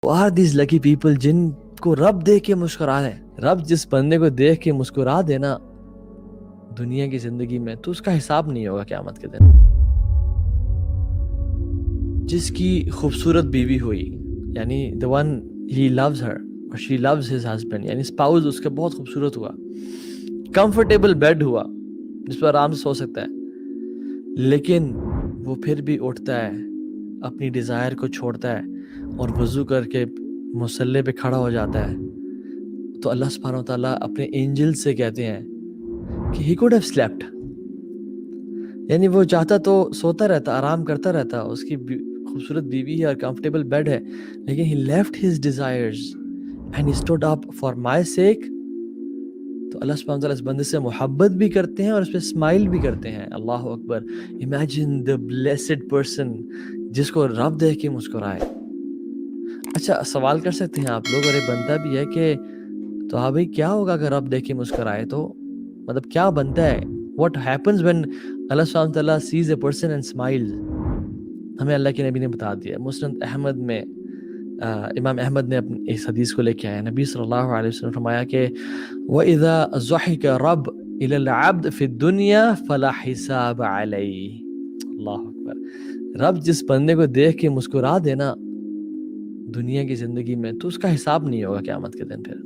Are these lucky people جن کو رب دیکھ کے مسکرا ہے. رب جس بندے کو دیکھ کے مسکرا دینا دنیا کی زندگی میں تو اس کا حساب نہیں ہوگا قیامت کے دن. جس کی خوبصورت بیوی ہوئی, یعنی the one he loves her or she loves his husband, یعنی spouse اس کا بہت خوبصورت ہوا, کمفرٹیبل بیڈ ہوا جس پر آرام سے سو سکتا ہے, لیکن وہ پھر بھی اٹھتا ہے, اپنی ڈیزائر کو چھوڑتا ہے اور وضو کر کے مصلی پہ کھڑا ہو جاتا ہے, تو اللہ سبحانہ و تعالیٰ اپنے اینجل سے کہتے ہیں کہ he could have slept, یعنی وہ چاہتا تو سوتا رہتا, آرام کرتا رہتا, اس کی خوبصورت بیوی ہے اور کمفرٹیبل بیڈ ہے, لیکن he left his desires and he stood up for my sake. تو اللہ سبحانہ وتعالیٰ اس بندے سے محبت بھی کرتے ہیں اور اس پہ اسمائل بھی کرتے ہیں. اللہ اکبر. امیجن the blessed person جس کو رب دیکھ کے مسکرائے. اچھا سوال کر سکتے ہیں آپ لوگ, اور یہ بنتا بھی ہے کہ تو ہاں بھائی کیا ہوگا اگر رب دیکھ کے مسکرائے, تو مطلب کیا بنتا ہے, what happens when اللہ سبحانہ وتعالیٰ sees a person and smiles. ہمیں اللہ کے نبی نے بتا دیا. مسند احمد میں امام احمد نے اپنی اس حدیث کو لے کے آیا, نبی صلی اللہ علیہ وسلم فرمایا کہ وَإِذَا ضَحِكَ رَبْ إِلَى الْعَبْدِ فِي الدُّنْيَا فَلَا حِسَابَ عَلَيْهِ. اللہ اکبر. رب جس بندے کو دیکھ کے مسکرا دینا دنیا کی زندگی میں تو اس کا حساب نہیں ہوگا قیامت کے دن. پھر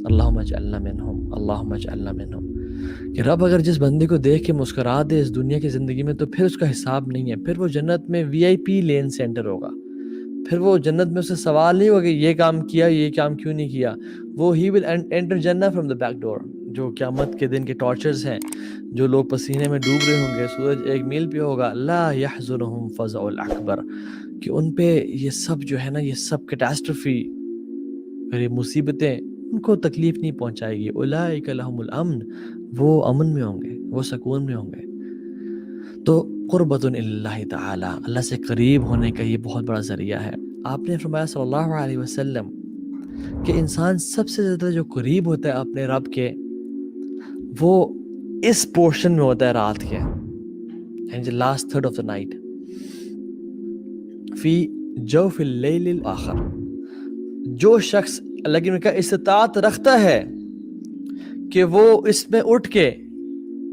اللہم اجعلنا منہم, اللہم اجعلنا منہم. کہ رب اگر جس بندے کو دیکھ کے مسکرا دے اس دنیا کی زندگی میں تو پھر اس کا حساب نہیں ہے. پھر وہ جنت میں وی آئی پی لین سے انٹر ہوگا. پھر وہ جنت میں اسے سوال نہیں ہوگا کہ یہ کام کیا, یہ کام کیوں نہیں کیا. وہ ہی ول انٹر جنہ فرام دا بیک ڈور. جو قیامت کے دن کے ٹارچرز ہیں, جو لوگ پسینے میں ڈوب رہے ہوں گے, سورج 1 میل پہ ہوگا, لا یحزنہم فزع الاکبر, کہ ان پہ یہ سب جو ہے نا, یہ سب کیٹاسٹرفی اور یہ مصیبتیں ان کو تکلیف نہیں پہنچائے گی. اولئک لہم الامن, وہ امن میں ہوں گے, وہ سکون میں ہوں گے. تو قربۃ اللہ تعالی, اللہ سے قریب ہونے کا یہ بہت بڑا ذریعہ ہے. آپ نے فرمایا صلی اللہ علیہ وسلم کہ انسان سب سے زیادہ جو قریب ہوتا ہے اپنے رب کے, وہ اس پورشن میں ہوتا ہے رات کے, یعنی last third of the night, فی جوف اللیل الاخر. جو شخص اللہ کی کا استطاعت رکھتا ہے کہ وہ اس میں اٹھ کے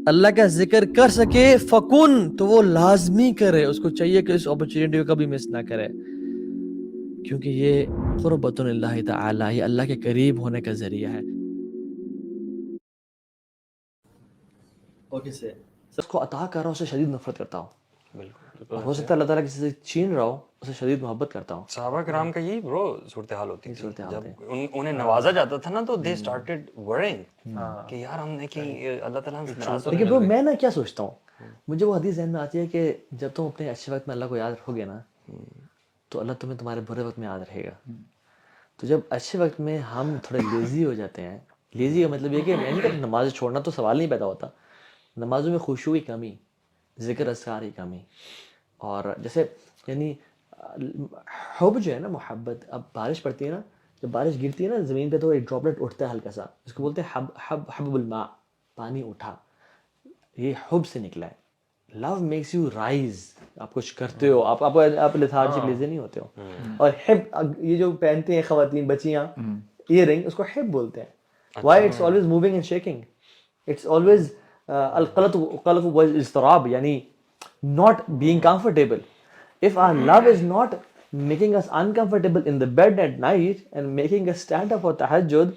اللہ کا ذکر کر سکے, فکن, تو وہ لازمی کرے. اس کو چاہیے کہ اس اپرچونٹی کو کبھی مس نہ کرے, کیونکہ یہ قربۃ اللہ تعالی, یہ اللہ کے قریب ہونے کا ذریعہ ہے. اوکے سے اس کو عطا کر رہا ہوں, اسے شدید نفرت کرتا ہوں. بالکل. ہو سکتا ہے اللہ تعالیٰ کسی سے چھین رہا ہو, اسے شدید محبت کرتا ہوں. صحابہ کرام کا یہی برو صورتحال ہوتی تھی. جب انہیں نوازا جاتا تھا نا تو دے اسٹارٹڈ ورنگ کہ یار ہم نے کہ اللہ تعالیٰ ہم سے ناراض. لیکن برو میں نا کیا سوچتا ہوں, مجھے وہ حدیث ذہن میں آتی ہے کہ جب تم اپنے اچھے وقت میں اللہ کو یاد رکھو گے نا, تو اللہ تمہیں تمہارے برے وقت میں یاد رکھے گا. تو جب اچھے وقت میں ہم تھوڑے لیزی ہو جاتے ہیں, لیزی کا مطلب یہ کہ نماز چھوڑنا تو سوال نہیں پیدا ہوتا, نمازوں میں خشوع کی کمی, ذکر اذکار کی کمی, اور جیسے یعنی حب جو ہے نا, محبت. اب بارش پڑتی ہے نا, جب بارش گرتی ہے نا زمین پہ تو ایک ڈراپلٹ اٹھتا ہے ہلکا سا, اس کو بولتے ہیں حب الماء, پانی اٹھا, یہ حب سے نکلا ہے. لو میکس یو رائز, آپ کچھ کرتے ہو, آپ لیتھارجک لیزی نہیں ہوتے ہو. اور حب, یہ جو پہنتے ہیں خواتین بچیاں ایئر رنگ, اس کو حب بولتے ہیں. Why it's always moving and shaking, it's always القلق والاضطراب, یعنی not being comfortable. If our love is not making us uncomfortable in the bed at night and making us stand up for tahajjud,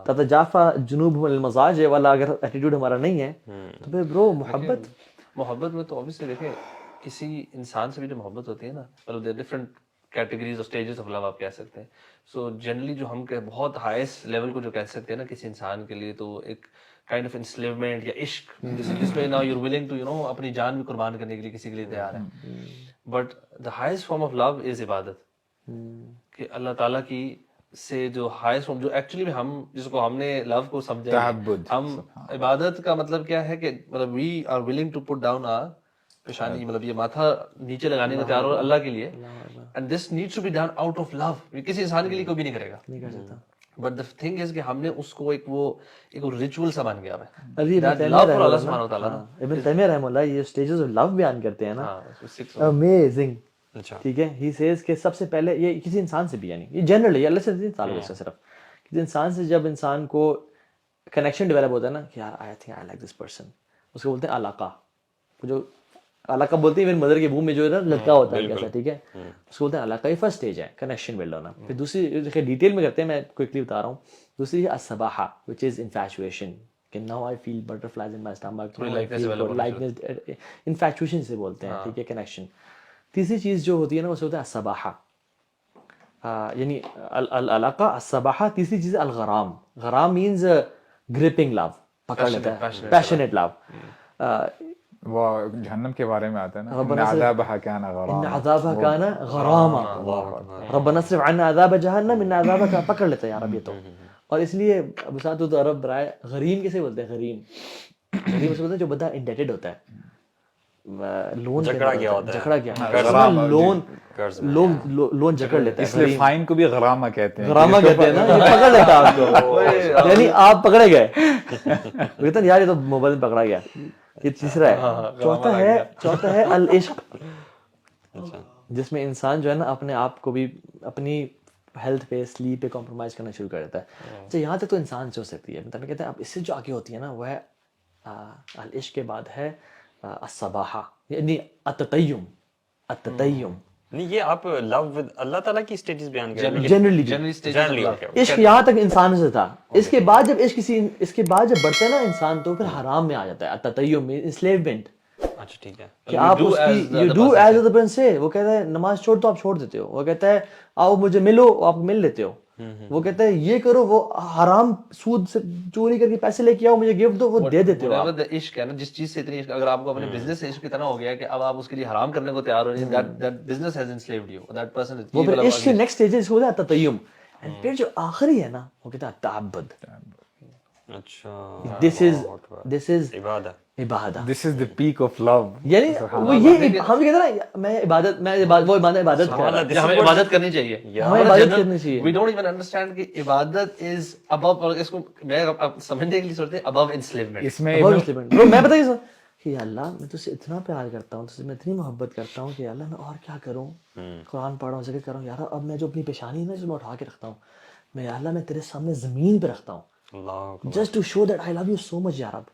تتجافى جنوبهم عن المضاجع, والا اگر attitude ہمارا نہیں ہے تو پھر برو محبت میں تو obviously دیکھیں کسی انسان سے بھی جو محبت ہوتی ہے نا, مطلب there are different categories or stages of love آپ کہہ سکتے ہیں. سو جنرلی جو ہم بہت ہائیسٹ لیول کو جو کہہ سکتے ہیں نا کسی انسان کے لیے, تو ایک کائنڈ آف انسلیومنٹ یا عشق, جس میں نا یو ولنگ ٹو اپنی جان بھی قربان کرنے کے لیے کسی کے لیے تیار ہے. But the highest form of love is عبادت, کہ اللہ تعالیٰ کی سے جو ہائیسٹ فارم, جو ایکچولی میں ہم جس کو ہم نے لو کو سمجھا, ہم عبادت کا مطلب کیا ہے کہ مطلب we are willing to put down our پیشانی, مطلب یہ ماتھا نیچے لگانے کا تیار ہو اللہ کے لیے. And this needs to be done out of love. کسی انسان کے لیے کوئی بھی نہیں کرے گا, نہیں کر سکتا. بٹ the thing is کہ ہم نے اس کو ایک ریچول سا بن گیا ہے. ابن تیمیہ رحمہ اللہ یہ سٹیجز آف لو بیان کرتے ہیں نا, امیزنگ. اچھا ٹھیک ہے. ہی سیز کہ سب سے پہلے یہ کسی انسان سے بھی یعنی یہ جنرلی اللہ سے تعلق ہے اس کا صرف کسی انسان سے جب انسان کو کنیکشن ڈیولپ ہوتا ہے نا کہ یار I think I like this person اس کو بولتے ہیں علاقہ. جو علاقہ بولتے ہیں ایون مدر کے منہ میں جو ہے نا لڑکا ہوتا ہے کیسا ٹھیک ہے اس کو بولتے ہیں علاقہ. یہ فرسٹ اسٹیج ہے کنیکشن بلڈ ہونا. پھر دوسری ڈیٹیل میں کرتے ہیں میں کوئکلی بتا رہا ہوں. دوسری ہے الصباحہ وچ از انفیچویشن کہ now I feel butterflies in my stomach likeness infatuation سے بولتے ہیں ٹھیک ہے کنیکشن. تیسری چیز جو ہوتی ہے نا اسے ہوتا ہے الصباحہ یعنی العلاقہ الصباحہ. تیسری چیز ہے الغرام. غرام مینز گرپنگ لو پکڑ لیتا ہے پیشنیٹ لو. وہ جہنم کے بارے میں آتا ہے نا ان عذابها كان غراما ان عذابها كان غراما ربنا اصرف عنا عذاب جہنم ان عذابها پکڑ لیتا ہے یار اب یہ تو. اور اس لیے ابو سعد تو عرب برائے غریم کیسے بولتے ہیں غریم غریم اس کو بولتے ہیں جو بندہ انڈیٹڈ ہوتا ہے لون جکڑا گیا ہوتا ہے جھگڑا گیا لون لون جکڑ لیتا ہے. اس لیے فائن کو بھی غرامہ کہتے ہیں. غرامہ کہتے ہیں نا یہ پکڑ لیتا ہے آپ کو یعنی آپ پکڑے گئے کہتے ہیں یار یہ تو موبائل میں پکڑا گیا. یہ تیسرا ہے. چوتھا ہے العشق جس میں انسان جو ہے نا اپنے آپ کو بھی اپنی ہیلتھ پہ سلیپ پہ کمپرومائز کرنا شروع کر دیتا ہے. اچھا یہاں تک تو انسان سے ہو سکتی ہے مطلب کہتے ہیں اب اس سے جو آگے ہوتی ہے نا وہ ہے العشق کے بعد ہے الصباحہ یعنی التطیم. نہیں یہ آپ لو ود اللہ تعالیٰ کی اسٹیجز بیان کر رہے ہیں جنرلی عشق یہاں تک انسان سے تھا. اس کے بعد جب عشق اس کے بعد جب بڑھتا ہے نا انسان تو پھر حرام میں آ جاتا ہے التطیم انسلیومنٹ. اچھا ٹھیک ہے کہ آپ اس کی you do as the prince سے. وہ کہتا ہے نماز چھوڑ تو آپ چھوڑ دیتے ہو. وہ کہتا ہے آؤ مجھے ملو آپ مل لیتے ہو. وہ کہتا ہے یہ کرو وہ حرام سود سے چوری کر کے پیسے لے کے آؤ مجھے گفٹ دو وہ دے دیتے ہو. عشق ہے نا جس چیز سے اتنی اگر آپ کو اپنے بزنس سے عشق اتنا ہو گیا کہ اب آپ اس کے لیے حرام کرنے کو تیار ہو رہے ہیں that business has enslaved you that person is وہ پھر عشق کے نیکسٹ اسٹیج اس کو ہوتا ہے التطیم. پھر جو آخری ہے نا وہ کہتا ہے التعبد. اچھا this is عبادت This is the peak of love. یعنی وہ یہ ہم کہتے ہیں نا میں عبادت وہ عبادت کر رہا ہے ہمیں عبادت کرنی چاہیے. ہمیں عبادت کرنی چاہیے. We don't even understand کہ عبادت is above اور اس کو میں سمجھنے کے لیے سوچتے ہیں above enslavement. اس میں میں بتائیے سر کہ اللہ میں تجھ سے اتنا پیار کرتا ہوں تجھ سے میں اتنی محبت کرتا ہوں کہ اللہ میں اور کیا کروں. قرآن پڑھ رہا ہوں ذکر کر رہا ہوں یار اب میں جو اپنی پیشانی ہے نا جو میں اٹھا کے رکھتا ہوں میں اللہ میں تیرے سامنے زمین پہ رکھتا ہوں just to show that I love you so much یار. اب